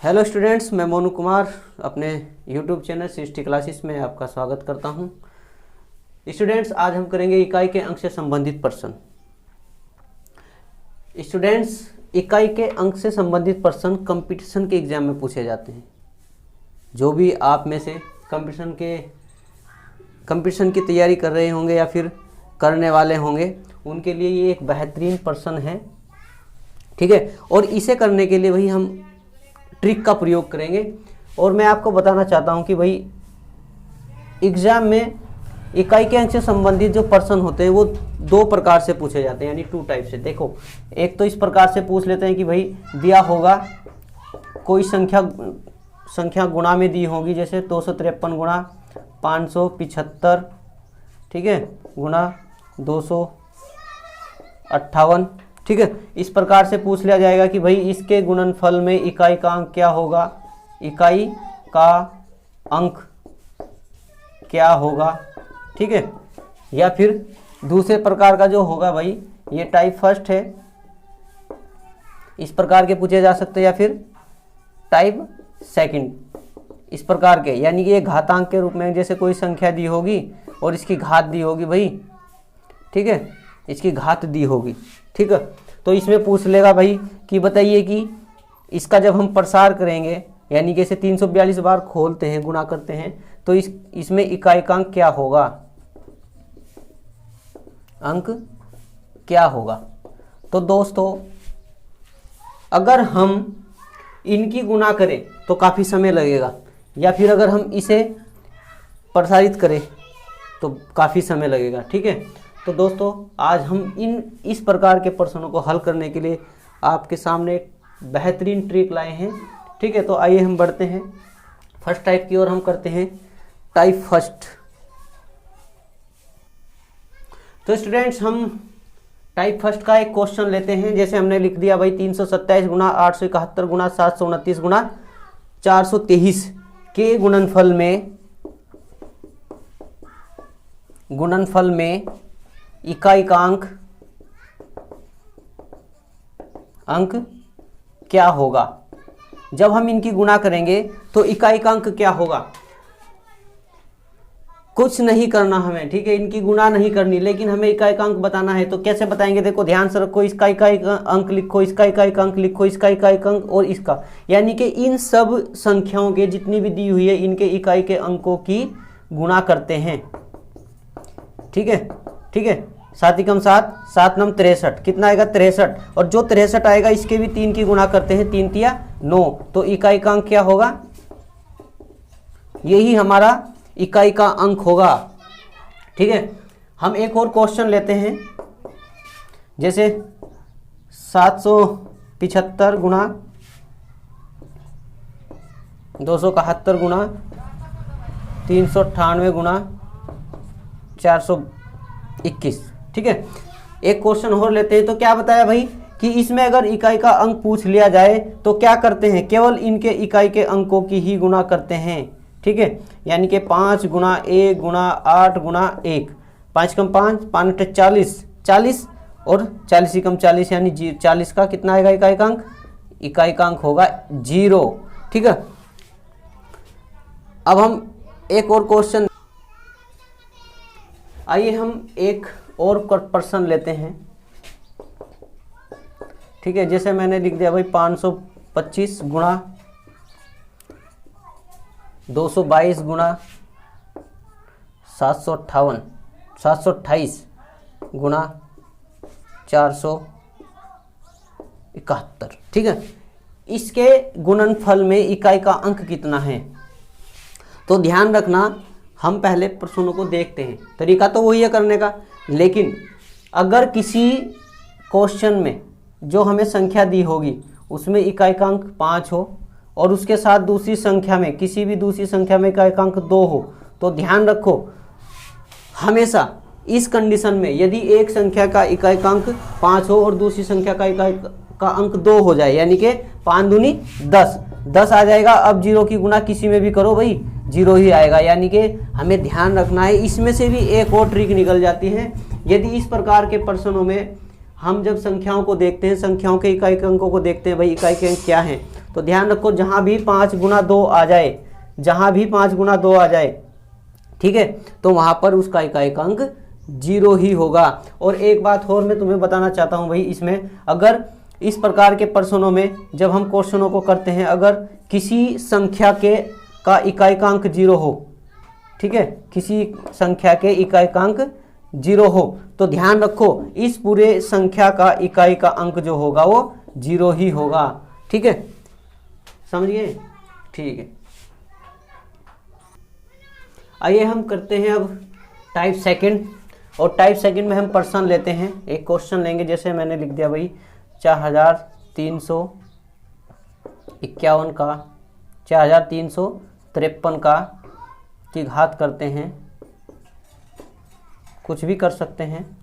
Hello students, मैं मोनू कुमार अपने YouTube channel सृष्टि classes में आपका स्वागत करता हूं। स्टूडेंट्स, आज हम करेंगे इकाई के अंक से संबंधित प्रश्न। स्टूडेंट्स, इकाई के अंक से संबंधित प्रश्न कंपटीशन के एग्जाम में पूछे जाते हैं। जो भी आप में से कंपटीशन की तैयारी कर रहे होंगे या फिर करने वाले होंगे, उनके लिए ये एक बेहतरीन प्रश्न है। ठीक है, और इसे करने के लिए भाई हम ट्रिक का प्रयोग करेंगे। और मैं आपको बताना चाहता हूं कि भाई एग्जाम में इकाई के अंक से संबंधित जो प्रश्न होते हैं वो दो प्रकार से पूछे जाते हैं, यानी टू टाइप से। देखो, एक तो इस प्रकार से पूछ लेते हैं कि भाई दिया होगा कोई संख्या गुणा में दी होगी, जैसे 253 गुणा 575, ठीक है, गुणा 258। ठीक है, इस प्रकार से पूछ लिया जाएगा कि भाई इसके गुणनफल में इकाई का अंक क्या होगा, इकाई का अंक क्या होगा। ठीक है, या फिर दूसरे प्रकार का जो होगा भाई, ये टाइप फर्स्ट है, इस प्रकार के पूछे जा सकते हैं, या फिर टाइप सेकंड इस प्रकार के, यानी कि ये घातांक के रूप में जैसे कोई संख्या दी होगी और इसकी घात दी होगी भाई। ठीक है, इसकी घात दी होगी। ठीक है, तो इसमें पूछ लेगा भाई कि बताइए कि इसका जब हम प्रसार करेंगे, यानी कि इसे 342 बार खोलते हैं, गुणा करते हैं, तो इसमें इकाई का अंक क्या होगा, अंक क्या होगा। तो दोस्तों, अगर हम इनकी गुणा करें तो काफ़ी समय लगेगा, या फिर अगर हम इसे प्रसारित करें तो काफ़ी समय लगेगा। ठीक है, तो दोस्तों आज हम इस प्रकार के प्रश्नों को हल करने के लिए आपके सामने एक बेहतरीन ट्रिक लाए हैं। ठीक है, तो आइए हम बढ़ते हैं फर्स्ट टाइप की ओर। हम करते हैं टाइप फर्स्ट। तो स्टूडेंट्स, हम टाइप फर्स्ट का एक क्वेश्चन लेते हैं। जैसे हमने लिख दिया भाई 327 गुणा 871 गुणा 729 गुणा 423 के गुणनफल में इकाई का अंक क्या होगा। जब हम इनकी गुणा करेंगे तो इकाई का अंक क्या होगा। कुछ नहीं करना हमें, ठीक है, इनकी गुणा नहीं करनी, लेकिन हमें इकाई का अंक बताना है। तो कैसे बताएंगे, देखो ध्यान से रखो, इसका इकाई का अंक लिखो, इसका इकाई का अंक लिखो, इसका इकाई का अंक और इसका, यानी कि इन सब संख्याओं के जितनी भी दी हुई है इनके इकाई के अंकों की गुणा करते हैं। ठीक है, ठीक है, 7 एकम 7, 7 नम 63, कितना आएगा 63, और जो 63 आएगा इसके भी 3 की गुणा करते हैं, 3 तिया 9, तो इकाई का अंक क्या होगा, यही हमारा इकाई का अंक होगा। ठीक है, हम एक और क्वेश्चन लेते हैं। जैसे 775 गुणा 271 गुणा 398 गुणा 421। ठीक है, एक क्वेश्चन और लेते हैं। तो क्या बताया भाई कि इसमें अगर इकाई का अंक पूछ लिया जाए तो क्या करते हैं, केवल इनके इकाई के अंकों की ही गुणा करते हैं। ठीक है, यानी कि 5 गुणा 1 गुणा 8 गुणा 1, 5 कम 5, 5 40, 40 और 40 कम 40, यानी 40 का कितना आएगा इकाई का अंक, इकाई का अंक होगा 0। ठीक है, अब हम एक और क्वेश्चन, आइए हम एक और प्रश्न लेते हैं। ठीक है, जैसे मैंने लिख दिया भाई 525 गुणा 222 गुणा 728 गुणा 471। ठीक है, इसके गुणनफल में इकाई का अंक कितना है। तो ध्यान रखना, हम पहले प्रश्नों को देखते हैं, तरीका तो वही है करने का, लेकिन अगर किसी क्वेश्चन में जो हमें संख्या दी होगी उसमें इकाई का अंक 5 हो और उसके साथ दूसरी संख्या में, किसी भी दूसरी संख्या में इकाई का अंक 2 हो, तो ध्यान रखो हमेशा इस कंडीशन में यदि एक संख्या का इकाई का अंक 5 हो और दूसरी संख्या का इकाई का अंक 2 हो जाए, यानी कि 5 दूनी 10 आ जाएगा। अब 0 की गुणा किसी में भी करो भाई 0 ही आएगा, यानी कि हमें ध्यान रखना है। इसमें से भी एक और ट्रिक निकल जाती है। यदि इस प्रकार के प्रश्नों में हम जब संख्याओं को देखते हैं, संख्याओं के इकाई के अंकों को देखते हैं, भाई इकाई के अंक क्या हैं, तो ध्यान रखो जहां भी 5 गुना 2 आ जाए, जहां भी 5 गुना 2 आ जाए, ठीक है, तो वहां पर उसका इकाई का अंक 0 ही होगा। और एक बात और मैं तुम्हें बताना चाहता हूं भाई, इसमें अगर इस प्रकार के प्रश्नों में जब हम क्वेश्चनों को करते हैं, अगर किसी संख्या के का इकाई का अंक 0 हो, ठीक है, किसी संख्या के इकाई का अंक 0 हो, तो ध्यान रखो इस पूरे संख्या का इकाई का अंक जो होगा वो 0 ही होगा। ठीक है, समझिए, ठीक है। आइए हम करते हैं अब टाइप सेकंड, और टाइप सेकंड में हम प्रश्न लेते हैं। एक क्वेश्चन लेंगे, जैसे मैंने लिख दिया भाई 4351 का 4353 की घात करते हैं, कुछ भी कर सकते हैं,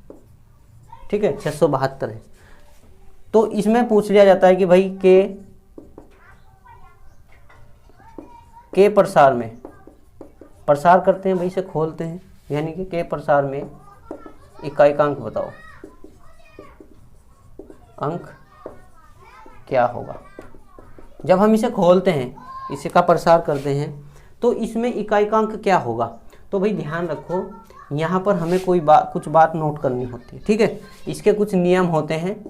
ठीक है, 672 है। तो इसमें पूछ लिया जाता है कि भाई के प्रसार में, प्रसार करते हैं भाई, इसे खोलते हैं, यानी कि के प्रसार में इकाई का अंक बताओ, अंक क्या होगा। जब हम इसे खोलते हैं, इसे का प्रसार करते हैं, तो इसमें इकाई का अंक क्या होगा। तो भाई ध्यान रखो, यहाँ पर हमें कुछ बात नोट करनी होती है, ठीक है। इसके कुछ नियम होते हैं,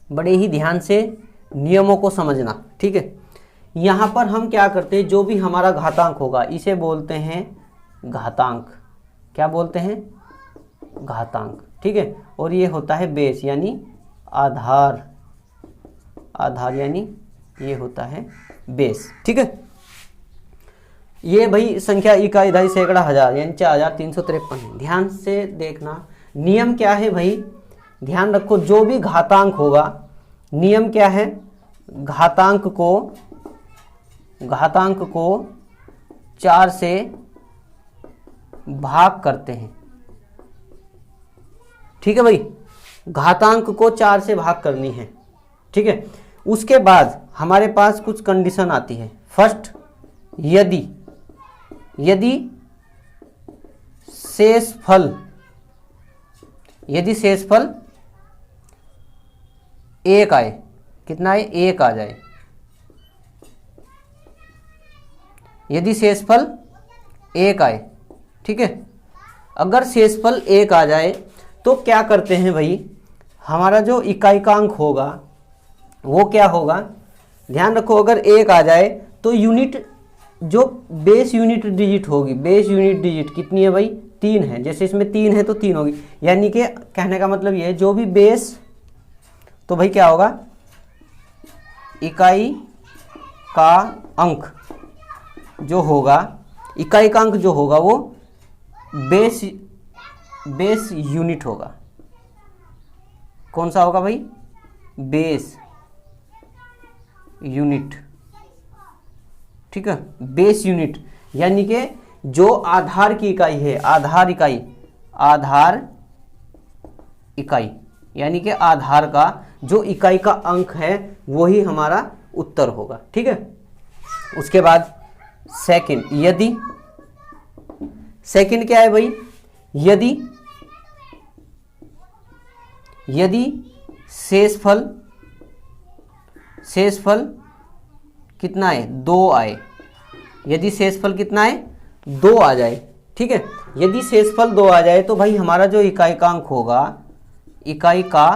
बड़े ही ध्यान से नियमों को समझना, ठीक है। यहाँ पर हम क्या करते हैं, जो भी हमारा घातांक होगा इसे बोलते हैं घातांक। क्या बोलते हैं, घातांक, ठीक है। और ये होता है बेस यानी आधार, आधार यानी ये होता है बेस, ठीक है। ये भाई संख्या इकाई दहाई सैकड़ा हजार यानी 4353 है। ध्यान से देखना, नियम क्या है भाई, ध्यान रखो, जो भी घातांक होगा, नियम क्या है, घातांक को 4 से भाग करते हैं, ठीक है भाई, घातांक को 4 से भाग करनी है, ठीक है। उसके बाद हमारे पास कुछ कंडीशन आती है। फर्स्ट, यदि शेषफल 1 आए, कितना आए, 1 आ जाए, यदि शेषफल 1 आए, ठीक है। अगर शेषफल 1 आ जाए तो क्या करते हैं भाई, हमारा जो इकाई का अंक होगा वो क्या होगा, ध्यान रखो, अगर 1 आ जाए तो यूनिट, जो बेस यूनिट डिजिट होगी, बेस यूनिट डिजिट कितनी है भाई, 3 है। जैसे इसमें 3 है तो 3 होगी, यानी कि कहने का मतलब ये है, जो भी बेस, तो भाई क्या होगा, इकाई का अंक जो होगा, इकाई का अंक जो होगा वो बेस यूनिट होगा। कौन सा होगा भाई, बेस यूनिट, ठीक है, बेस यूनिट, यानी कि जो आधार की इकाई है, आधार इकाई यानी कि आधार का जो इकाई का अंक है वही हमारा उत्तर होगा, ठीक है। उसके बाद सेकंड, सेकंड क्या है भाई, यदि शेषफल कितना है, 2 आए, यदि शेषफल कितना है, 2 आ जाए, ठीक है। यदि शेषफल 2 आ जाए तो भाई हमारा जो इकाई का अंक होगा, इकाई का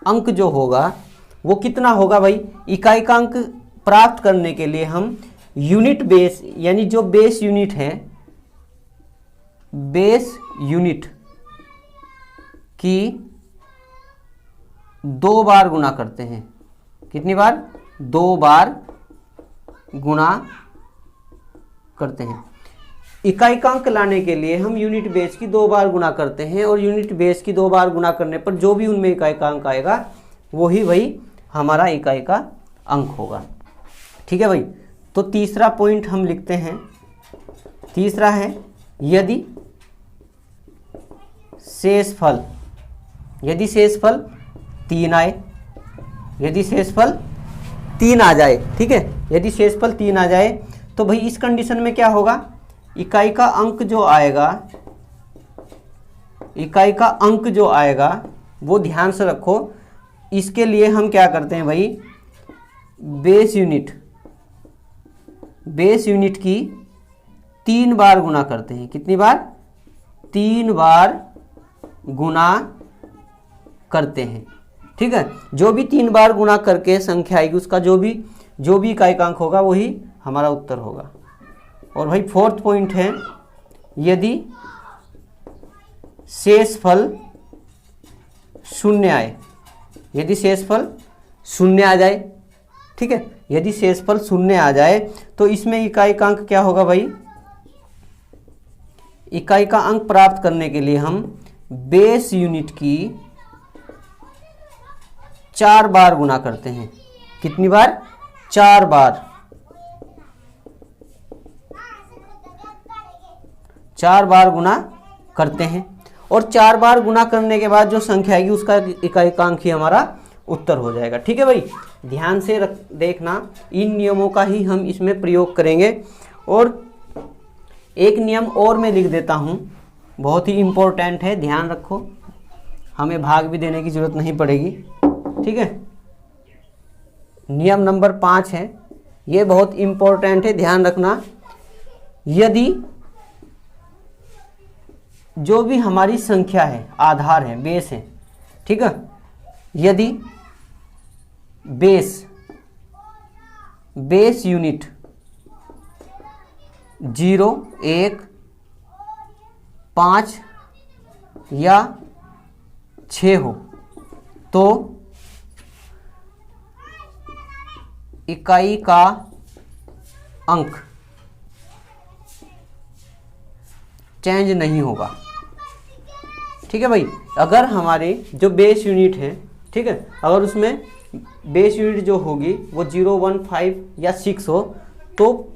अंक जो होगा वो कितना होगा भाई। इकाई का अंक प्राप्त करने के लिए हम यूनिट बेस, यानी जो बेस यूनिट है, बेस यूनिट की 2 बार गुणा करते हैं। कितनी बार, 2 बार गुणा करते हैं। इकाई का अंक लाने के लिए हम यूनिट बेस की 2 बार गुणा करते हैं, और यूनिट बेस की 2 बार गुणा करने पर जो भी उनमें इकाई का अंक आएगा वही भाई हमारा इकाई का अंक होगा, ठीक है भाई। तो तीसरा पॉइंट हम लिखते हैं, तीसरा है, यदि शेषफल 3 आए, यदि शेषफल 3 आ जाए, ठीक है, यदि शेषफल 3 आ जाए तो भाई इस कंडीशन में क्या होगा, इकाई का अंक जो आएगा, इकाई का अंक जो आएगा वो ध्यान से रखो, इसके लिए हम क्या करते हैं भाई, बेस यूनिट की 3 बार गुना करते हैं। कितनी बार? 3 बार गुना करते हैं। ठीक है, जो भी 3 बार गुना करके संख्या आएगी उसका जो भी इकाइकांक होगा वही हमारा उत्तर होगा। और भाई 4th पॉइंट है, यदि शेषफल शून्य आए, यदि शेषफल शून्य आ जाए, ठीक है, यदि शेषफल शून्य आ जाए तो इसमें इकाइकांक क्या होगा भाई? इकाई का अंक प्राप्त करने के लिए हम बेस यूनिट की 4 बार गुना करते हैं। कितनी बार? 4 बार। 4 बार गुना करते हैं और 4 बार गुना करने के बाद जो संख्या आएगी उसका इकाइकांक ही हमारा उत्तर हो जाएगा। ठीक है भाई, ध्यान से देखना, इन नियमों का ही हम इसमें प्रयोग करेंगे। और एक नियम और मैं लिख देता हूँ, बहुत ही इम्पोर्टेंट है, ध्यान रखो, हमें भाग भी देने की जरूरत नहीं पड़ेगी। ठीक है, नियम नंबर 5 है, ये बहुत इम्पोर्टेंट है, ध्यान रखना। यदि जो भी हमारी संख्या है, आधार है, बेस है, ठीक है, यदि बेस यूनिट 0, 1, 5 या 6 हो तो इकाई का अंक चेंज नहीं होगा। ठीक है भाई, अगर हमारे जो बेस यूनिट है, ठीक है, अगर उसमें बेस यूनिट जो होगी वो 0, 1, 5 या 6 हो तो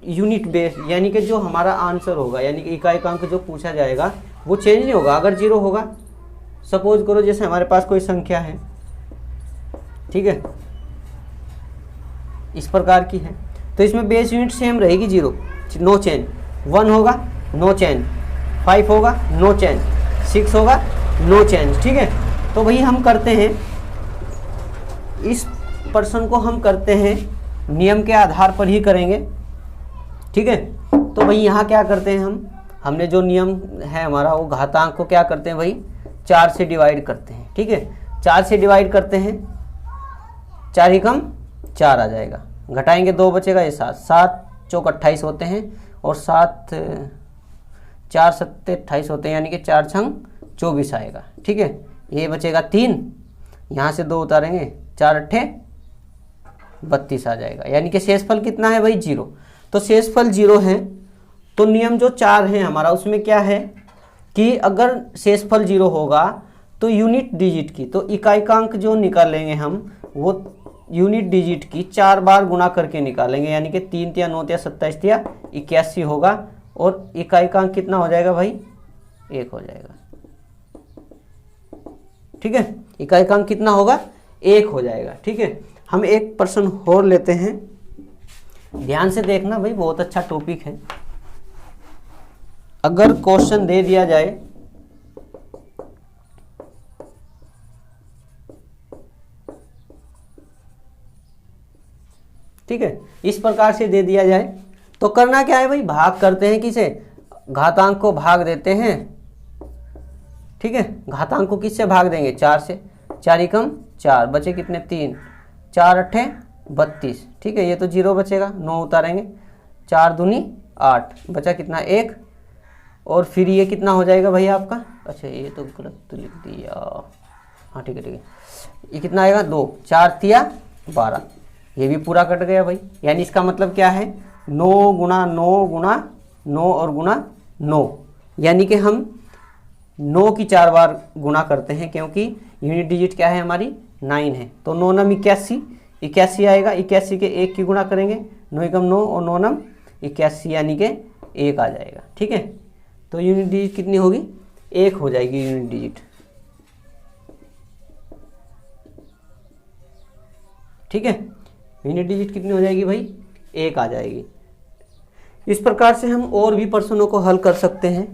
यूनिट बेस यानी कि जो हमारा आंसर होगा, यानी कि इकाइकांक जो पूछा जाएगा वो चेंज नहीं होगा। अगर 0 होगा, सपोज करो जैसे हमारे पास कोई संख्या है, ठीक है, इस प्रकार की है, तो इसमें बेस यूनिट सेम रहेगी, 0, नो चेंज। 1 होगा, नो चेंज। 5 होगा, नो चेंज। 6 होगा, नो चेंज। ठीक है, तो वही हम करते हैं, इस पर्सन को हम करते हैं नियम के आधार पर ही करेंगे। ठीक है, तो भाई यहाँ क्या करते हैं हमने जो नियम है हमारा, वो घातांक को क्या करते हैं भाई? 4 से डिवाइड करते हैं। ठीक है, 4 से डिवाइड करते हैं, 4 ही कम 4 आ जाएगा, घटाएंगे 2 बचेगा, ये 7, 7 चौक 28 होते हैं और 7 4 7 28 होते हैं, यानी कि 4 छंग 24 आएगा। ठीक है, ये बचेगा 3, यहाँ से 2 उतारेंगे, 4 अट्ठे 32 आ जाएगा, यानी कि शेषफल कितना है भाई? 0। तो शेषफल 0 है, तो नियम जो 4 है हमारा, उसमें क्या है कि अगर शेषफल 0 होगा तो यूनिट डिजिट की, तो इकाइकांक जो निकालेंगे हम वो यूनिट डिजिट की 4 बार गुना करके निकालेंगे, यानी कि 3 या 9 या 27 या 81 होगा, और इकाइकांक कितना हो जाएगा भाई? 1 हो जाएगा। ठीक है, इकाइकांक कितना होगा? 1 हो जाएगा। ठीक है, हम एक पर्सन और लेते हैं, ध्यान से देखना भाई, बहुत अच्छा टॉपिक है। अगर क्वेश्चन दे दिया जाए, ठीक है, इस प्रकार से दे दिया जाए तो करना क्या है भाई? भाग करते हैं, किसे? घातांक को भाग देते हैं। ठीक है, घातांक को किससे भाग देंगे? 4 से। 4 एकम 4, बचे कितने? 3, 4 अट्ठे 32। ठीक है, ये तो 0 बचेगा, 9 उतारेंगे, 4 दूनी 8, बचा कितना? 1। और फिर ये कितना हो जाएगा भाई आपका? अच्छा, ये तो गलत लिख दिया, हाँ ठीक है ठीक है, ये कितना आएगा? 2, 4 तिया 12, ये भी पूरा कट गया भाई। यानी इसका मतलब क्या है? 9 गुना 9 गुना 9 और गुना 9, यानी कि हम 9 की 4 बार गुना करते हैं, क्योंकि यूनिट डिजिट क्या है हमारी? 9 है। तो 9 नम 81, 81 आएगा, 81 के 1 की गुणा करेंगे, 9 एकम 9 और 9 नम 81, यानी कि 1 आ जाएगा। ठीक है, तो यूनिट डिजिट कितनी होगी? 1 हो जाएगी यूनिट डिजिट। ठीक है, यूनिट डिजिट कितनी हो जाएगी भाई? 1 आ जाएगी। इस प्रकार से हम और भी प्रश्नों को हल कर सकते हैं।